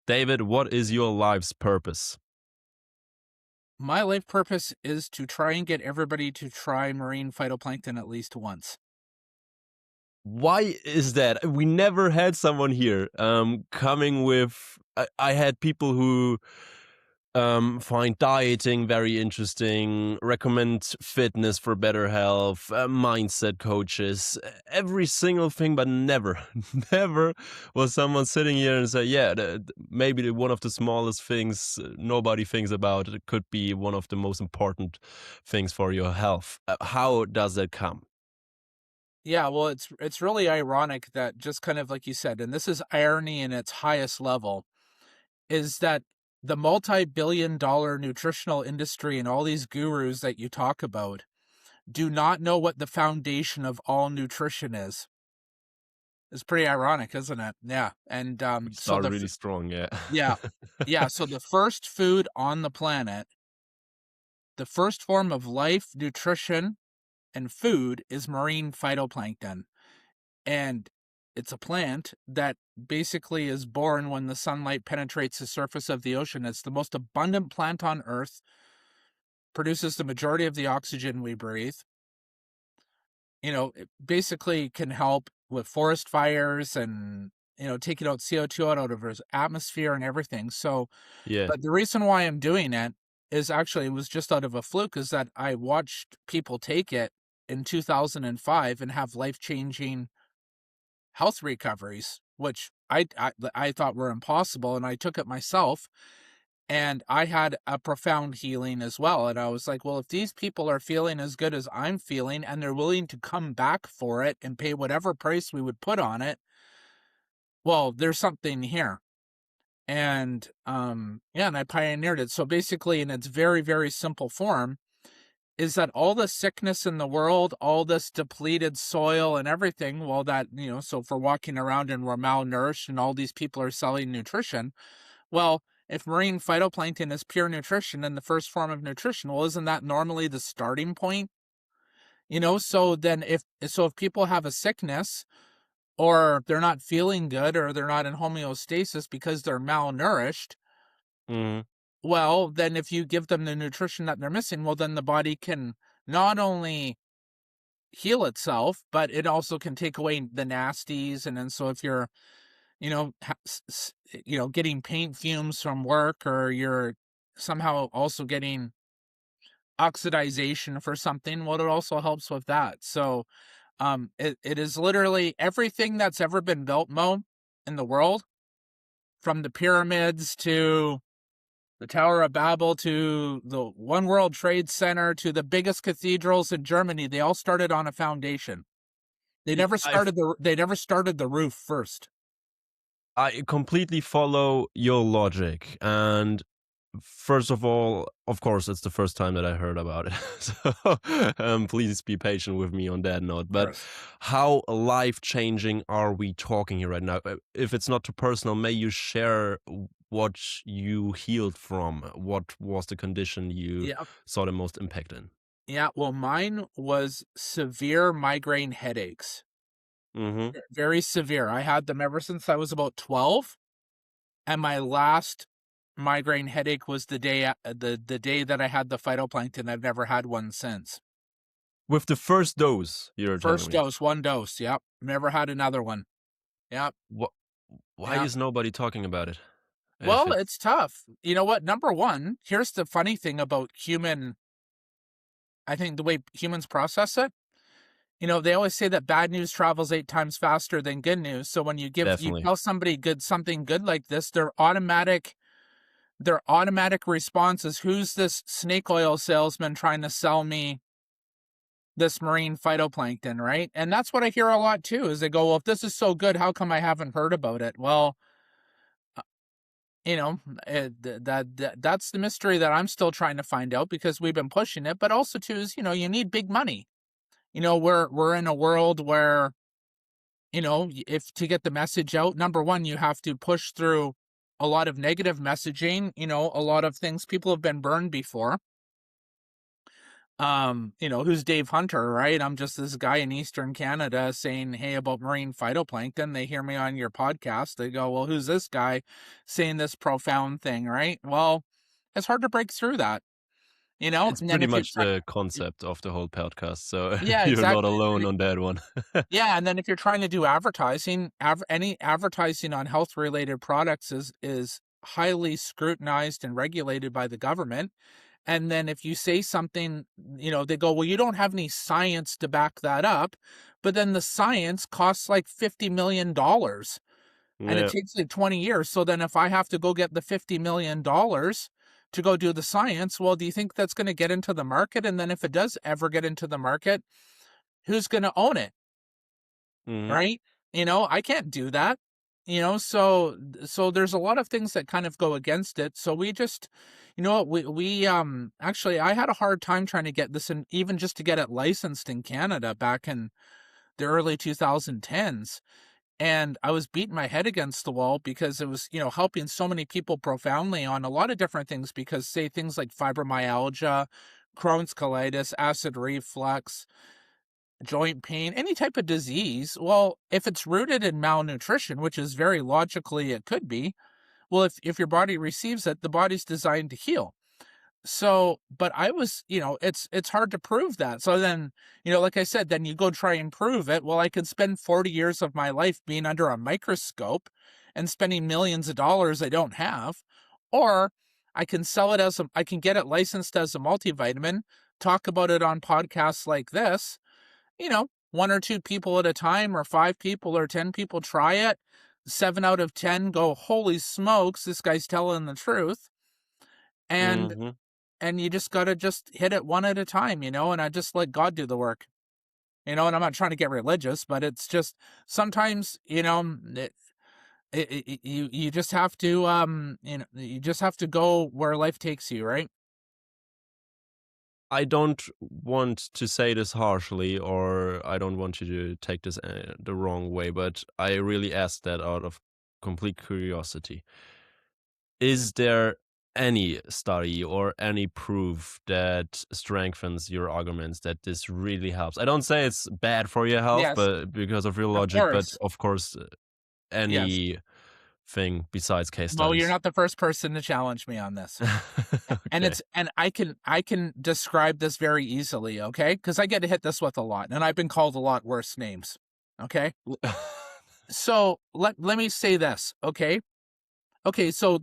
David, what is your life's purpose? My life purpose is to try and get everybody to try marine phytoplankton at least once. Why is that? We never had someone here coming with. I had people who find dieting very interesting, recommend fitness for better health, mindset coaches, every single thing, but never, never was someone sitting here and say, yeah, maybe one of the smallest things nobody thinks about it could be one of the most important things for your health. How does that come? Yeah, well, it's really ironic that just kind of like you said, and this is irony in its highest level, is that the multi-billion-dollar nutritional industry and all these gurus that you talk about do not know what the foundation of all nutrition is. It's pretty ironic, isn't it? Yeah, and We start really strong, yeah. yeah, yeah. So the first food on the planet, the first form of life, nutrition, and food is marine phytoplankton. And it's a plant that basically is born when the sunlight penetrates the surface of the ocean. It's the most abundant plant on Earth, produces the majority of the oxygen we breathe. It basically can help with forest fires and, taking out CO2 out of our atmosphere and everything. So, Yeah. but the reason why I'm doing it is actually, it was just out of a fluke, is that I watched people take it in 2005 and have life-changing health recoveries, which I thought were impossible, and I took it myself, and I had a profound healing as well. And I was like, well, if these people are feeling as good as I'm feeling, and they're willing to come back for it and pay whatever price we would put on it, well, there's something here. And yeah, and I pioneered it. So basically, in its very, very simple form, is that all the sickness in the world, all this depleted soil and everything, well, so if we're walking around and we're malnourished and all these people are selling nutrition, well, if marine phytoplankton is pure nutrition and the first form of nutrition, well, isn't that normally the starting point? So if people have a sickness, or they're not feeling good, or they're not in homeostasis because they're malnourished, Mhm. well, then if you give them the nutrition that they're missing, well, then the body can not only heal itself, but it also can take away the nasties. And then so if you're, getting paint fumes from work, or you're somehow also getting oxidization for something, well, it also helps with that. So it is literally everything that's ever been built, Mo, in the world, from the pyramids to the Tower of Babel to the One World Trade Center to the biggest cathedrals in Germany. They all started on a foundation. They Yeah, never started the roof first. I completely follow your logic. And first of all, of course, it's the first time that I heard about it. So please be patient with me on that note. Of But course. how life changing are we talking here right now? If it's not too personal, may you share what you healed from? What was the condition you Yeah. saw the most impact in? Yeah. Well, mine was severe migraine headaches. Hmm. Very severe. I had them ever since I was about 12. And my last migraine headache was the day that I had the phytoplankton. I've never had one since. With the first dose, you're telling First me. dose, one dose. Yep. Never had another one. Yep. What? Why Yep. is nobody talking about it? If Well, it it's tough. You know what? Number one, here's the funny thing about I think the way humans process it. They always say that bad news travels 8 times faster than good news. So when you definitely. tell somebody something good like this, their automatic response is, who's this snake oil salesman trying to sell me this marine phytoplankton, right? And that's what I hear a lot too, is they go, well, if this is so good, how come I haven't heard about it? Well, uh, you know, that's the mystery that I'm still trying to find out, because we've been pushing it, but also too is, you need big money. We're in a world where, if to get the message out, number one, you have to push through a lot of negative messaging, a lot of things. People have been burned before. Who's Dave Hunter, right? I'm just this guy in Eastern Canada saying, hey, about marine phytoplankton. They hear me on your podcast. They go, well, who's this guy saying this profound thing, right? Well, it's hard to break through that, It's And then pretty if you're much the concept of the whole podcast, so yeah, you're not exactly. alone on that one. Yeah, and then if you're trying to do advertising, any advertising on health related products is highly scrutinized and regulated by the government. And then if you say something, they go, well, you don't have any science to back that up. But then the science costs like $50 million and it Yeah. takes like 20 years. So then if I have to go get the $50 million to go do the science, well, do you think that's going to get into the market? And then if it does ever get into the market, who's going to own it? Mhm. Right? I can't do that. So there's a lot of things that kind of go against it. So we just, we actually I had a hard time trying to get this in, even just to get it licensed in Canada back in the early 2010s. And I was beating my head against the wall because it was, helping so many people profoundly on a lot of different things, because say things like fibromyalgia, Crohn's colitis, acid reflux, joint pain, any type of disease, well, if it's rooted in malnutrition, which is very logically it could be, well, if your body receives it, the body's designed to heal. So, but I was, it's hard to prove that. So then, like I said, then you go try and prove it. Well, I could spend 40 years of my life being under a microscope and spending millions of dollars I don't have, or I can sell it I can get it licensed as a multivitamin, talk about it on podcasts like this, one or two people at a time, or 5 people or 10 people try it. 7 out of 10 go, holy smokes, this guy's telling the truth. And Mhm. and you just gotta just hit it one at a time, and I just let God do the work. And I'm not trying to get religious, but it's just sometimes, you just have to you just have to go where life takes you, right? I don't want to say this harshly, or I don't want you to take this the wrong way, but I really asked that out of complete curiosity. Is there any study or any proof that strengthens your arguments that this really helps? I don't say it's bad for your health, Yes, but because of your of logic, but course. of course, Yes. anything besides case Well, you're studies. not the first person to challenge me on this. And Okay. I can describe this very easily, okay? Because I get hit this with a lot, and I've been called a lot worse names. Okay. So let me say this, okay? Okay, so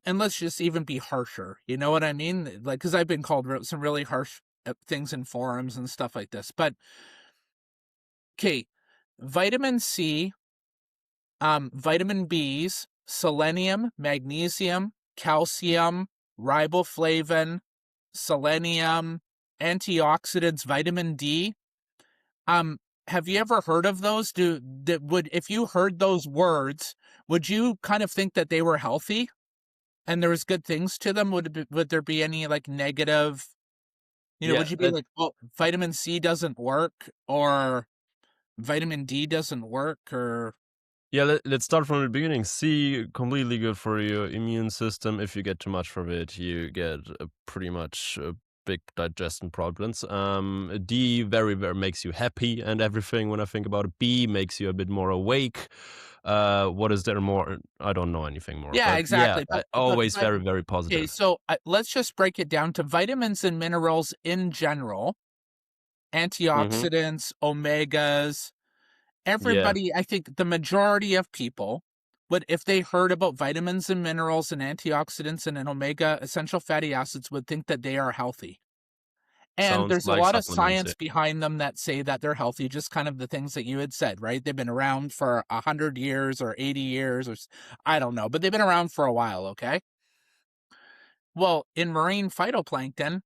and let's just even be harsher. You know what I mean? Like, because I've been called some really harsh things in forums and stuff like this. But okay, vitamin C, vitamin B's, selenium, magnesium, calcium, riboflavin, selenium, antioxidants, vitamin D. Um, have you ever heard of those? If you heard those words, would you kind of think that they were healthy and there was good things to them? Would there be any like negative? Yeah, Would you be like, oh, vitamin C doesn't work, or vitamin D doesn't work, or yeah, let's start from the beginning. C, completely good for your immune system. If you get too much of it, you get pretty much big digestion problems. D, very, very makes you happy and everything when I think about it. B, makes you a bit more awake. What is there more? I don't know anything more, yeah, but yeah, exactly. always very, very Okay, positive. so let's just break it down to vitamins and minerals in general, Hmm. antioxidants, omegas. Yeah, Everybody, I think the majority of people would, if they heard about vitamins and minerals and antioxidants and an omega essential fatty acids, would think that they are healthy. And sounds there's a like lot of supplements. Yeah. science behind them that say that they're healthy, just kind of the things that you had said, right? They've been around for 100 years or 80 years, or I don't know, but they've been around for a while, okay? Well, in marine phytoplankton,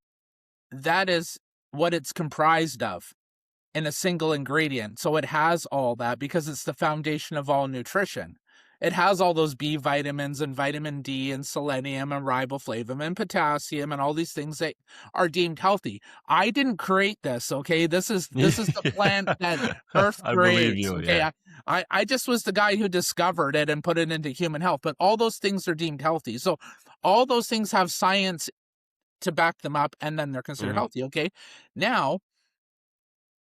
that is what it's comprised of in a single ingredient. So it has all that because it's the foundation of all nutrition. It has all those B vitamins and vitamin D and selenium and riboflavin and potassium and all these things that are deemed healthy. I didn't create this, okay? This is the plant that Earth I believe creates, you. okay? Yeah. I just was the guy who discovered it and put it into human health, but all those things are deemed healthy. So all those things have science to back them up, and then they're considered Mhm. healthy. Okay. Now,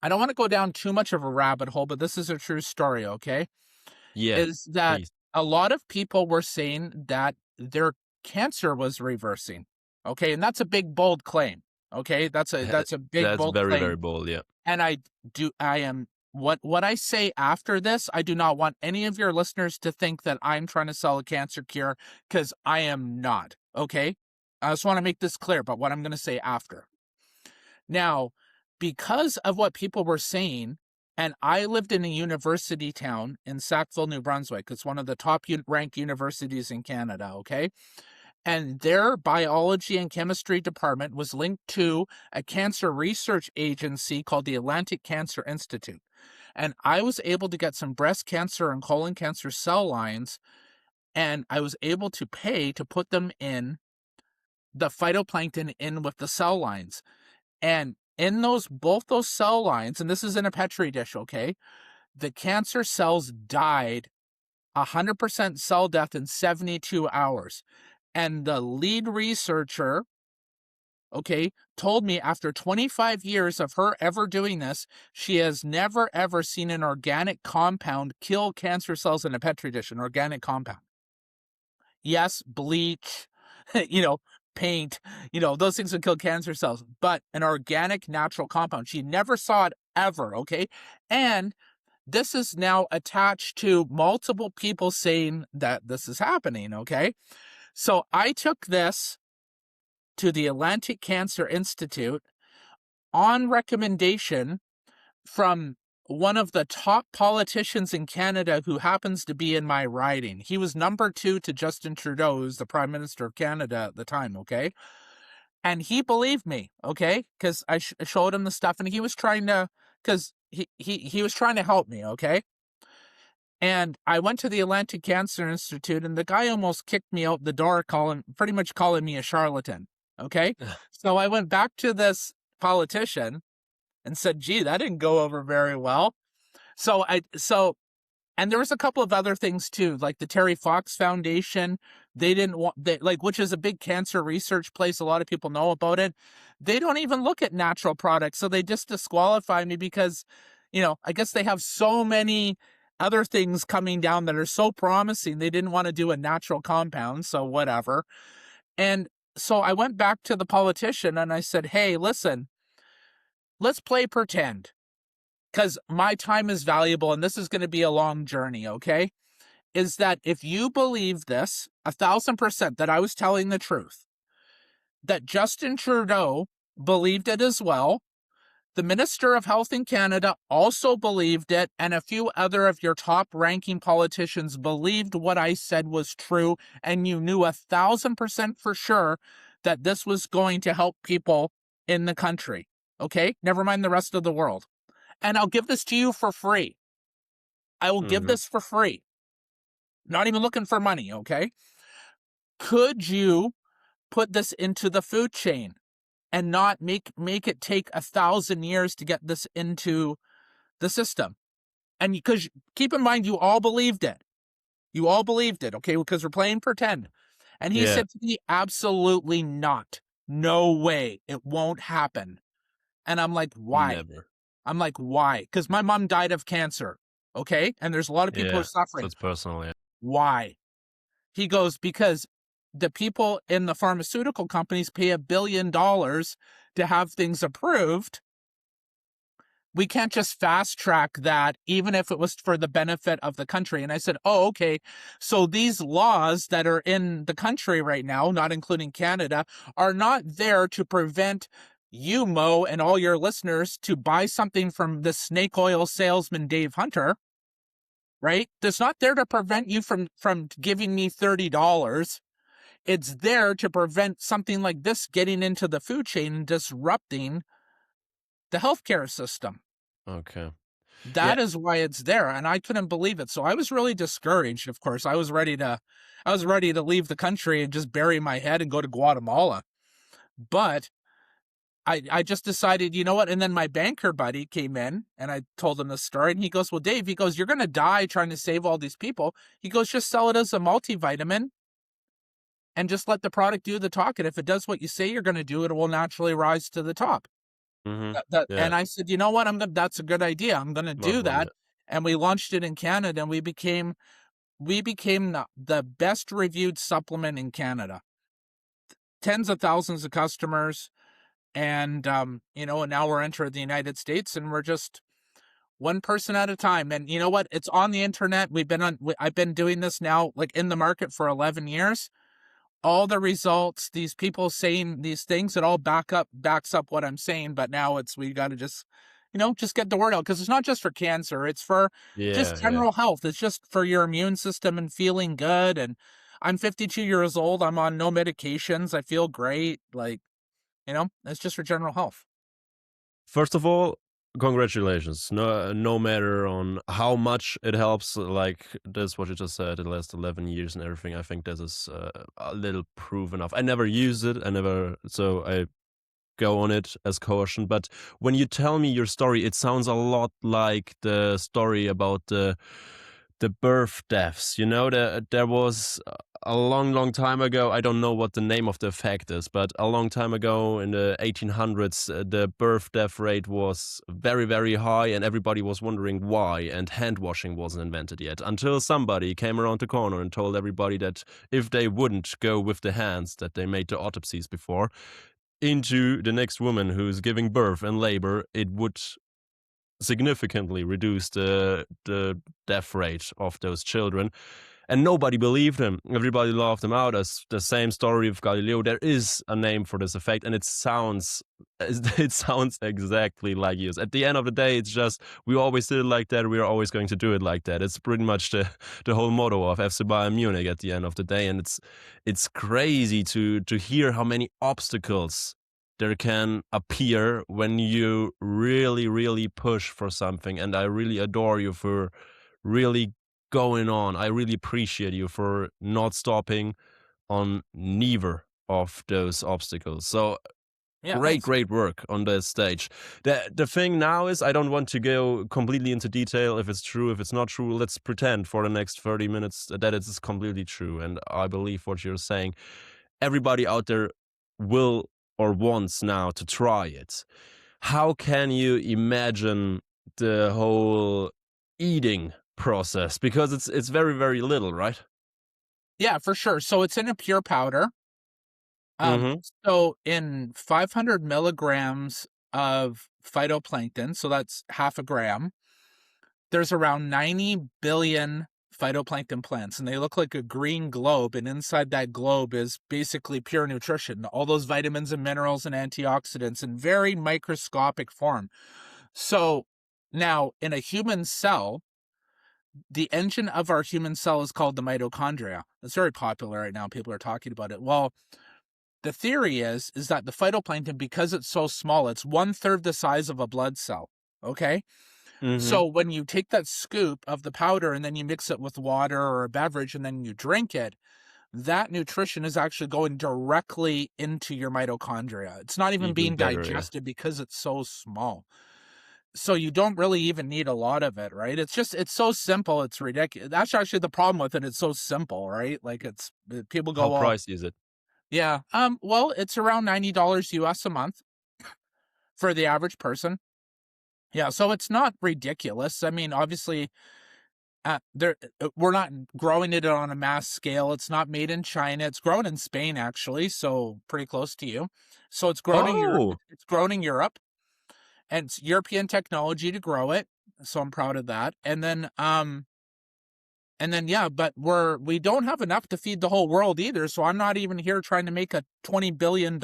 I don't want to go down too much of a rabbit hole, but this is a true story. Okay. Yeah, Is that please. a lot of people were saying that their cancer was reversing. Okay. And that's a big, bold claim. Okay. That's a big, That's bold very, very claim. bold, yeah. And I am what I say after this, I do not want any of your listeners to think that I'm trying to sell a cancer cure, because I am not. Okay. I just want to make this clear about what I'm going to say after. Now, because of what people were saying, and I lived in a university town in Sackville, New Brunswick. It's one of the top ranked universities in Canada. Okay. And their biology and chemistry department was linked to a cancer research agency called the Atlantic Cancer Institute. And I was able to get some breast cancer and colon cancer cell lines, and I was able to pay to put them in the phytoplankton in with the cell lines. And in both those cell lines, and this is in a petri dish, okay, the cancer cells died 100% cell death in 72 hours. And the lead researcher, okay, told me after 25 years of her ever doing this, she has never ever seen an organic compound kill cancer cells in a petri dish, an organic compound. Yes, bleach, paint, those things would kill cancer cells, but an organic natural compound. She never saw it ever, okay? And this is now attached to multiple people saying that this is happening, okay? So I took this to the Atlantic Cancer Institute on recommendation from one of the top politicians in Canada who happens to be in my riding. He was number 2 to Justin Trudeau, who's the Prime Minister of Canada at the time, okay? And he believed me, okay? Because I showed him the stuff, and he was trying to, because he was trying to help me, okay? And I went to the Atlantic Cancer Institute, and the guy almost kicked me out the door, pretty much calling me a charlatan, okay? So I went back to this politician and said, gee, that didn't go over very well. And there was a couple of other things too, like the Terry Fox Foundation. They didn't want, which is a big cancer research place. A lot of people know about it. They don't even look at natural products. So they just disqualify me because, I guess they have so many other things coming down that are so promising. They didn't want to do a natural compound. So whatever. And so I went back to the politician and I said, hey, listen, let's play pretend, because my time is valuable and this is going to be a long journey, okay? Is that if you believe this 1,000% that I was telling the truth, that Justin Trudeau believed it as well, the Minister of Health in Canada also believed it, and a few other of your top ranking politicians believed what I said was true, and you knew 1,000% for sure that this was going to help people in the country, okay? Never mind the rest of the world. And I'll give this to you for free. I will give Mhm. this for free. Not even looking for money, okay? Could you put this into the food chain and not make it take 1,000 years to get this into the system? And because keep in mind, you all believed it. You all believed it, okay? Because we're playing pretend. And he Yeah, said to me, absolutely not. No way. It won't happen. And I'm like, why? never. I'm like, why? Because my mom died of cancer, okay? And there's a lot of people who are Yeah, so suffering. it's personal, yeah. Why? He goes, because the people in the pharmaceutical companies pay $1 billion to have things approved. We can't just fast track that, even if it was for the benefit of the country. And I said, oh, okay. So these laws that are in the country right now, not including Canada, are not there to prevent you, Mo, and all your listeners to buy something from the snake oil salesman, Dave Hunter, right? That's not there to prevent you from giving me $30. It's there to prevent something like this getting into the food chain and disrupting the healthcare system. Okay. Yeah, That is why it's there, and I couldn't believe it. So I was really discouraged. Of course, I was ready to leave the country and just bury my head and go to Guatemala. But I just decided, you know what? And then my banker buddy came in and I told him the story, and he goes, well, Dave, he goes, you're going to die trying to save all these people. He goes, just sell it as a multivitamin and just let the product do the talk. And if it does what you say you're going to do, it will naturally rise to the top. Mhm. And Yeah. I said, you know what? That's a good idea. I'm going to Smart do one, that. yeah. And we launched it in Canada, and we became the best reviewed supplement in Canada. Tens of thousands of customers, and and now we're entering the United States, and we're just one person at a time. And you know what? It's on the internet. I've been doing this now, like in the market for 11 years. All the results, these people saying these things, it all backs up what I'm saying. But now we got to just get the word out, because it's not just for cancer. It's for just Yeah, yeah. general health. It's just for your immune system and feeling good. And I'm 52 years old. I'm on no medications. I feel great. Like, it's just for general health. First of all, congratulations. No matter on how much it helps, like this, what you just said, the last 11 years and everything, I think this is a little proof enough. I never used it. So I go on it as caution. But when you tell me your story, it sounds a lot like the story about the birth deaths. You know, there was a long, long time ago. I don't know what the name of the effect is, but a long time ago in the 1800s, the birth death rate was very, very high, and everybody was wondering why. And hand washing wasn't invented yet until somebody came around the corner and told everybody that if they wouldn't go with the hands that they made the autopsies before into the next woman who's giving birth and labor, it would significantly reduce the death rate of those children. And nobody believed him. Everybody laughed him out. As the same story of Galileo. There is a name for this effect, and it sounds exactly like yours. At the end of the day, it's just we always did it like that. We are always going to do it like that. It's pretty much the whole motto of FC Bayern Munich at the end of the day, and it's crazy to hear how many obstacles there can appear when you really, really push for something. And I really adore you for really going on. I really appreciate you for not stopping on neither of those obstacles. So Yeah, great, thanks. great work on this stage. The thing now is I don't want to go completely into detail if it's true, if it's not true. Let's pretend for the next 30 minutes that it is completely true. And I believe what you're saying. Everybody out there will or wants now to try it. How can you imagine the whole eating process? Because it's very, very little, right? Yeah, for sure. So it's in a pure powder. Um, Mhm. so in 500 milligrams of phytoplankton, so that's half a gram, there's around 90 billion phytoplankton plants, and they look like a green globe. And inside that globe is basically pure nutrition, all those vitamins and minerals and antioxidants in very microscopic form. So now in a human cell, the engine of our human cell is called the mitochondria. It's very popular right now. People are talking about it. Well, the theory is that the phytoplankton, because it's so small, it's 1/3 the size of a blood cell. Okay. Mhm. So when you take that scoop of the powder and then you mix it with water or a beverage and then you drink it, that nutrition is actually going directly into your mitochondria. It's not even Even being better, yeah. digested because it's so small. So you don't really even need a lot of it, right? It's so simple, it's ridiculous. That's actually the problem with it. It's so simple, right? Like people go, How well, pricey is it? yeah, well, it's around $90 US a month for the average person. Yeah, so it's not ridiculous. I mean, obviously, we're not growing it on a mass scale. It's not made in China. It's grown in Spain, actually, so pretty close to you. So it's grown in Europe. Oh! It's grown in Europe, and it's European technology to grow it. So I'm proud of that. And then yeah, but we don't have enough to feed the whole world either. So I'm not even here trying to make a $20 billion.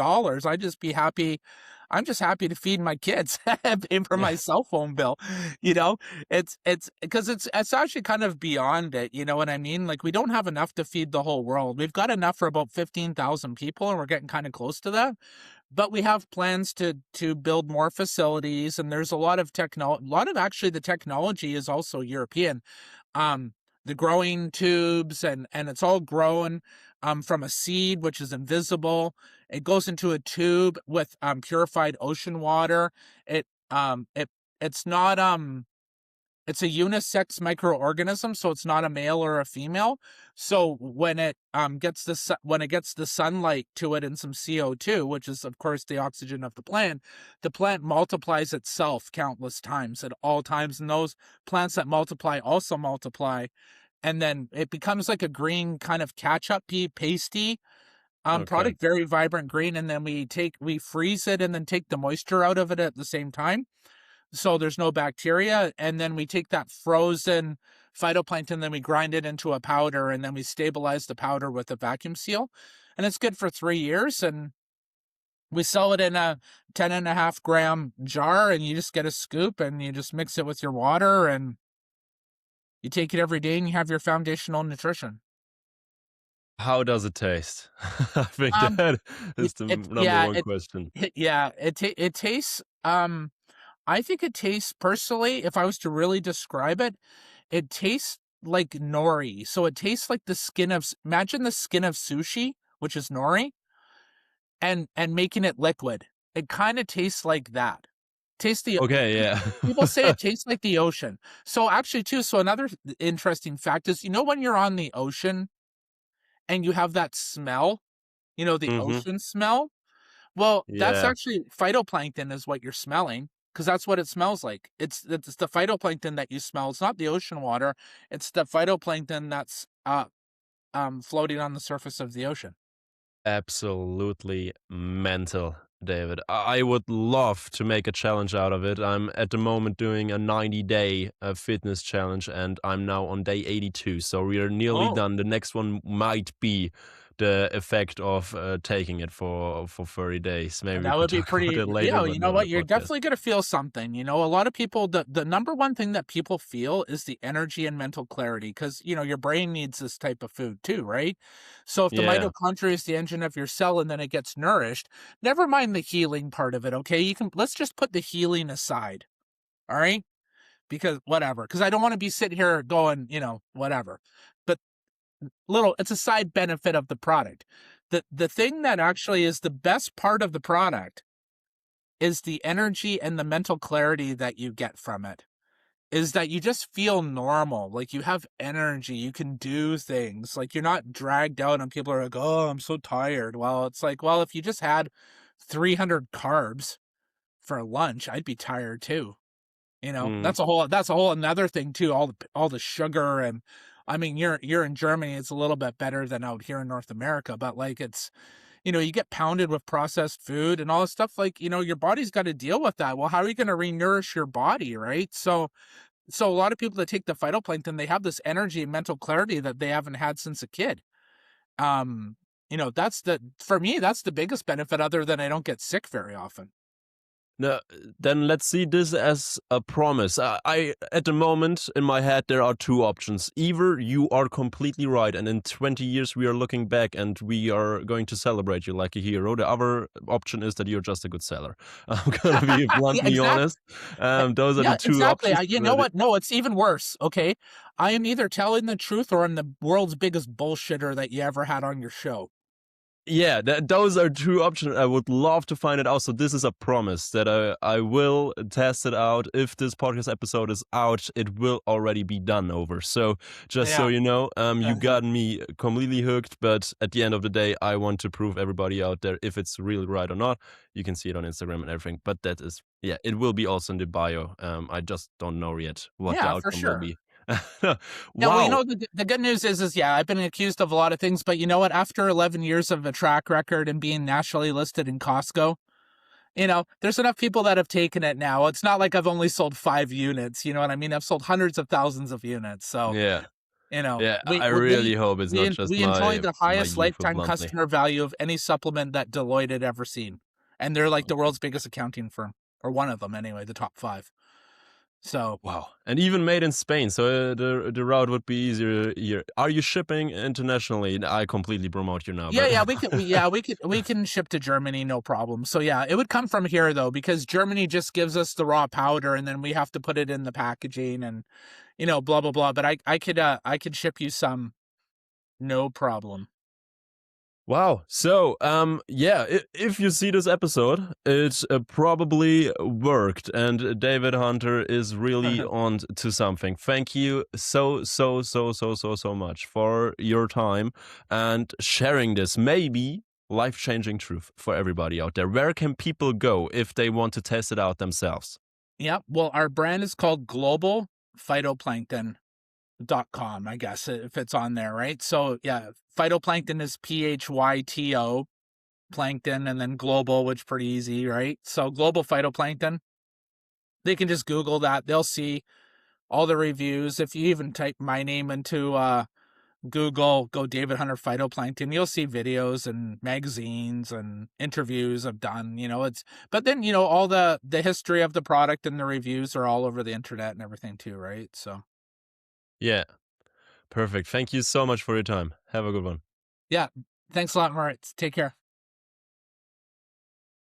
I'm just happy to feed my kids and pay for Yeah. my cell phone bill. You know, it's because it's actually kind of beyond it. You know what I mean? Like we don't have enough to feed the whole world. We've got enough for about 15,000 people, and we're getting kind of close to that. But we have plans to build more facilities, and there's a lot of actually the technology is also European. Um, the growing tubes, and it's all grown from a seed which is invisible. It goes into a tube with purified ocean water. It it's not It's a unisex microorganism, so it's not a male or a female. So when it gets the sunlight to it and some CO2, which is of course the oxygen of the plant multiplies itself countless times at all times, and those plants that multiply also multiply, and then it becomes like a green kind of ketchup-y, pasty Okay. product, very vibrant green, and then we freeze it and then take the moisture out of it at the same time, so there's no bacteria, and then we take that frozen phytoplankton, then we grind it into a powder, and then we stabilize the powder with a vacuum seal, and it's good for 3 years, and we sell it in a 10.5 gram jar, and you just get a scoop and you just mix it with your water, and you take it every day and you have your foundational nutrition. How does it taste? I think um that is the it number yeah one it question. yeah it tastes, I think it tastes, personally, if I was to really describe it, it tastes like nori. So it tastes like the skin of, imagine the skin of sushi, which is nori, and making it liquid. It kind of tastes like that. Tastes the Okay, People say yeah. it tastes like the ocean. So actually too, so another interesting fact is, when you're on the ocean and you have that smell, the Mhm. ocean smell, well, that's Yeah, actually phytoplankton is what you're smelling, because that's what it smells like. It's the phytoplankton that you smell. It's not the ocean water. It's the phytoplankton that's floating on the surface of the ocean. absolutely mental, David. I would love to make a challenge out of it. I'm at the moment doing a 90-day fitness challenge, and I'm now on day 82. So we are nearly Oh, done. The next one might be the effect of taking it for 30 days. Maybe we that could would be talk about pretty. it later, Yeah, but you know not on the what? You're podcast. definitely gonna feel something. A lot of people. The number one thing that people feel is the energy and mental clarity, because your brain needs this type of food too, right? So if the Yeah. mitochondria is the engine of your cell and then it gets nourished, never mind the healing part of it. Okay, let's just put the healing aside. All right, because whatever. Because I don't want to be sitting here going, whatever. But it's a side benefit of the product. The thing that actually is the best part of the product is the energy and the mental clarity that you get from it. Is that you just feel normal, like you have energy, you can do things, like you're not dragged out and people are like, oh, I'm so tired. Well, it's like, well, if you just had 300 carbs for lunch, I'd be tired too. Mm. That's a whole another thing too. All the sugar, and I mean, you're in Germany, it's a little bit better than out here in North America, but like it's, you get pounded with processed food and all this stuff. Like, your body's got to deal with that. Well, how are you going to renourish your body, right? So a lot of people that take the phytoplankton, they have this energy and mental clarity that they haven't had since a kid. That's for me, that's the biggest benefit, other than I don't get sick very often. No, then let's see this as a promise. At the moment in my head, there are two options. Either you are completely right, and in 20 years we are looking back and we are going to celebrate you like a hero. The other option is that you're just a good seller. I'm gonna be Yeah, bluntly exactly. honest. Those are the Yeah, two exactly. options. You know But what? No, it's even worse. Okay. I am either telling the truth or I'm the world's biggest bullshitter that you ever had on your show. yeah, those are two options. I would love to find it out. So this is a promise that I will test it out. If this podcast episode is out, it will already be done over. So just so Yeah. you know, you got me completely hooked. But at the end of the day, I want to prove everybody out there if it's really right or not. You can see it on Instagram and everything. But that is, yeah, it will be also in the bio. I just don't know yet what the Yeah, for outcome will sure. be. Yeah, well, Wow. the good news is, yeah, I've been accused of a lot of things, but you know what? After 11 years of a track record and being nationally listed in Costco, there's enough people that have taken it now. It's not like I've only sold 5 units. You know what I mean? I've sold hundreds of thousands of units. So, Yeah. Yeah. we I we really hope it's not we just we enjoy the my highest youthful lifetime bluntly. customer value of any supplement that Deloitte had ever seen, and they're like the world's biggest accounting firm, or one of them anyway, the top five. So Wow. And even made in Spain, so the route would be easier here. Are you shipping internationally? I completely promote you now, yeah, but yeah, we can ship to Germany, no problem. So yeah, it would come from here though, because Germany just gives us the raw powder, and then we have to put it in the packaging, and blah blah blah. But I could ship you some, no problem. Wow. So, yeah, if you see this episode, it probably worked, and David Hunter is really on to something. Thank you so much for your time and sharing this maybe life-changing truth for everybody out there. Where can people go if they want to test it out themselves? Yep. Well, our brand is called Global Phytoplankton.com, I guess, if it's on there, right? So yeah, phytoplankton is PHYTO, plankton, and then global, which is pretty easy, right? So global phytoplankton, they can just Google that. They'll see all the reviews. If you even type my name into Google, go David Hunter phytoplankton, you'll see videos and magazines and interviews I've done. But then all the history of the product and the reviews are all over the internet and everything too, right? So Yeah, perfect. Thank you so much for your time. Have a good one. yeah, thanks a lot, Moritz. Take care.